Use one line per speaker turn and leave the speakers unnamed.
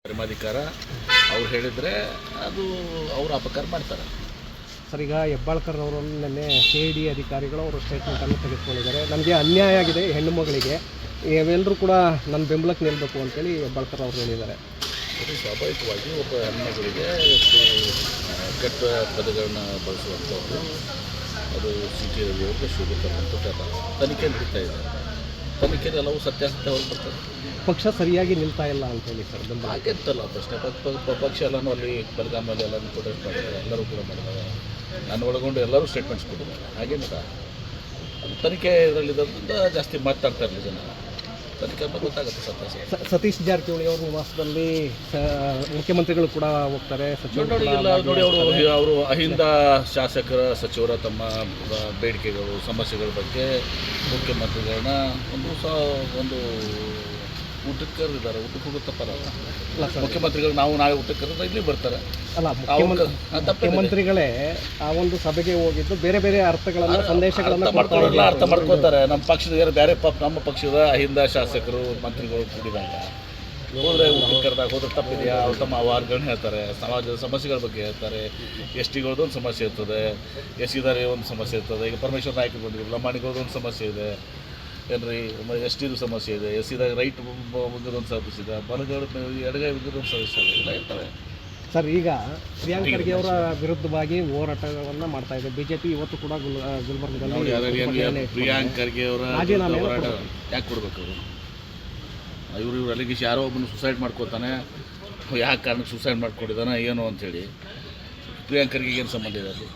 ಧರ್ಮಾಧಿಕಾರ ಅವ್ರು ಹೇಳಿದರೆ ಅದು ಅವರು ಅಪಕಾರ ಮಾಡ್ತಾರೆ.
ಸರ್, ಈಗ ಹೆಬ್ಬಾಳ್ಕರ್ ಅವರನ್ನು ನಿನ್ನೆ CID ಅಧಿಕಾರಿಗಳು ಅವರು ಸ್ಟೇಟ್ಮೆಂಟನ್ನು ತೆಗೆದುಕೊಂಡಿದ್ದಾರೆ. ನನಗೆ ಅನ್ಯಾಯ ಆಗಿದೆ, ಹೆಣ್ಣು ಮಗಳಿಗೆ ಇವೆಲ್ಲರೂ ಕೂಡ ನನ್ನ ಬೆಂಬಲಕ್ಕೆ ನಿಲ್ಲಬೇಕು ಅಂತೇಳಿ ಹೆಬ್ಬಾಳ್ಕರ್ ಅವರು ಹೇಳಿದ್ದಾರೆ.
ಅದು ಸ್ವಾಭಾವಿಕವಾಗಿ ಒಬ್ಬ ಹೆಣ್ಮಗಳಿಗೆ ಕೆಟ್ಟ ಪದಗಳನ್ನ ಬಳಸುವಂಥದ್ದು ಅದು CT ರವಿಯವ್ರಿಗೆ ಶೋಭೆ ತರುವಂಥದ್ದು ತನಿಖೆ ನಡೀತಾ ಇದೆ. ತನಿಖೆಯಲ್ಲಿ ಎಲ್ಲವೂ ಸತ್ಯಾಸತ್ಯ ಹೊರಗೆ ಬರ್ತದೆ.
ಪಕ್ಷ ಸರಿಯಾಗಿ ನಿಲ್ತಾ ಇಲ್ಲ ಅಂತೇಳಿ ಸರ್ ಬೆಂಬಲ
ಹಾಗೆಂತಲ್ಲ ಪ್ರಶ್ನೆ. ಪಕ್ಷ ಎಲ್ಲನೂ ಅಲ್ಲಿ ಬೆಳಗಾಮಲ್ಲಿ ಎಲ್ಲರೂ ಪ್ರೊಟೆಸ್ಟ್ ಮಾಡಿದ್ದಾರೆ, ಎಲ್ಲರೂ ಕೂಡ ಮಾಡಿದ್ದಾರೆ. ನಾನು ಒಳಗೊಂಡು ಎಲ್ಲರೂ ಸ್ಟೇಟ್ಮೆಂಟ್ಸ್ ಕೊಟ್ಟಿದ್ದಾರೆ. ಹಾಗೇನಿಲ್ಲ, ಅದು ತನಿಖೆ ಇದರಲ್ಲಿದ್ದರಿಂದ ಜಾಸ್ತಿ ಮಾತಾಡ್ತಾ ಇರಲಿ ಜನ. ತನಿಖೆ ಗೊತ್ತಾಗುತ್ತೆ ಸತ್ಯಾಸತ್ಯ.
ಸತೀಶ್ ಜಾರಕಿಹೊಳಿ ಅವ್ರ ನಿವಾಸದಲ್ಲಿ ಮುಖ್ಯಮಂತ್ರಿಗಳು ಕೂಡ ಹೋಗ್ತಾರೆ,
ನೋಡಿ ಅವರು ಅಹಿಂದ ಶಾಸಕರ ಸಚಿವರ ತಮ್ಮ ಬೇಡಿಕೆಗಳು ಸಮಸ್ಯೆಗಳ ಬಗ್ಗೆ ಮುಖ್ಯಮಂತ್ರಿಗಳನ್ನ ಒಂದು ಊಟಕ್ಕೆ ಕರೆದಿದ್ದಾರೆ. ಊಟಕ್ಕೆ ಹೋಗೋ ತಪ್ಪಲ್ಲ. ಮುಖ್ಯಮಂತ್ರಿಗಳು ನಾಳೆ ಊಟಕ್ಕೆ ಕರೆದ್ರೆ ಇಲ್ಲಿ ಬರ್ತಾರೆ.
ಅಲ್ಲ, ಮುಖ್ಯಮಂತ್ರಿಗಳೇ ಆ ಒಂದು ಸಭೆಗೆ ಹೋಗಿದ್ದು ಬೇರೆ ಬೇರೆ ಅರ್ಥಗಳನ್ನು ಸಂದೇಶಗಳನ್ನು
ಅರ್ಥ ಮಾಡ್ಕೋತಾರೆ. ನಮ್ಮ ಪಕ್ಷದ ಬೇರೆ ನಮ್ಮ ಪಕ್ಷದ ಅಹಿಂದ ಶಾಸಕರು ಮಂತ್ರಿಗಳು ಕೂಡಿದಾಗ ಹೋದರೆ ಊಟಕ್ಕೆ ಕರೆದಾಗ ಹೋದ್ರೆ ತಪ್ಪಿದೆಯಾ? ಅವ್ರು ತಮ್ಮ ಅವಾರ್ಡ್ಗಳನ್ನ ಹೇಳ್ತಾರೆ, ಸಮಾಜದ ಸಮಸ್ಯೆಗಳ ಬಗ್ಗೆ ಹೇಳ್ತಾರೆ. STಗಳದ್ದು ಒಂದು ಸಮಸ್ಯೆ ಇರ್ತದೆ, SC ಒಂದು ಸಮಸ್ಯೆ ಇರ್ತದೆ. ಈಗ ಪರಮೇಶ್ವರ್ ನಾಯ್ಕ ಬಂದಿದ್ರು, ಲಂಬಾಣಿಗಳದ್ದು ಒಂದು ಸಮಸ್ಯೆ ಇದೆ ಏನ್ರಿ, STದು ಸಮಸ್ಯೆ ಇದೆ, SCದಾಗ ರೈಟ್ ಒಂದು ಸಮಸ್ಯೆ ಇದೆ, ಬಲಗಡೆ ಎಡಗೈ ಒಂದು ಸಮಸ್ಯೆ ಇದೆ, ಎಲ್ಲ ಇರ್ತವೆ.
ಸರ್, ಈಗ ಪ್ರಿಯಾಂಕ್ ಖರ್ಗೆ ಅವರ ವಿರುದ್ಧವಾಗಿ ಹೋರಾಟವನ್ನು ಮಾಡ್ತಾ ಇದೆ BJP. ಇವತ್ತು ಕೂಡ ಗುಲ್ಬರ್ಗದಲ್ಲಿ
ಪ್ರಿಯಾಂಕ್ ಖರ್ಗೆ ಅವರ ಹೋರಾಟ ಯಾಕೆ ಕೊಡಬೇಕು? ಇವರು ಅಲ್ಲಿಗೆ ಯಾರೋ ಒಬ್ಬನು ಸುಸೈಡ್ ಮಾಡ್ಕೋತಾನೆ, ಯಾಕೆ ಕಾರಣಕ್ಕೆ ಸುಸೈಡ್ ಮಾಡ್ಕೊಂಡಿದ್ದಾನೆ ಏನು ಅಂಥೇಳಿ ಪ್ರಿಯಾಂಕ್ ಖರ್ಗೆಗೆ ಏನು ಸಂಬಂಧ ಇದೆ ಅಲ್ಲಿ?